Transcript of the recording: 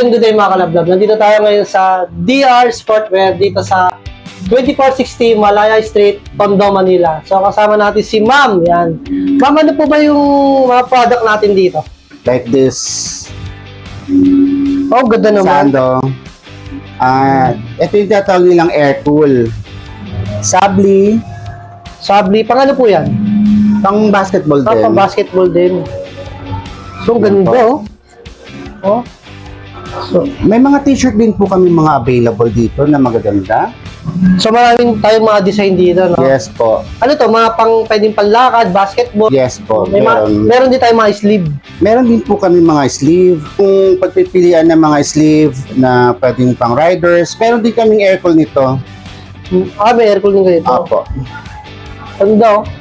good day mga kalablab. Nandito tayo ngayon sa DR Sportwear dito sa 2460 Malaya Street, Tondo, Manila. So kasama natin si Ma'am. Yan. Ma'am, ano po ba yung mga product natin dito? Like this Oh, ganda naman. sando. Ito yung tatawag nilang air cool. Sabli, Sabli, pang ano po yan? pang basketball Ah, din. pang basketball din. So, ganda oh. Oh. So, May mga t-shirt din po kami mga available dito na magaganda. so maraming tayong mga design dito, no? Yes po. Ano to, mga pang pwedeng panlakad, basketball. Yes po. May Meron. meron din tayong mga sleeve. Meron din po kami mga sleeve. Kung pagpipilian ng mga sleeve na pwedeng pang riders, meron din kaming air cool nito. Ah, may air cooling ganito. Apo. Ganda oh.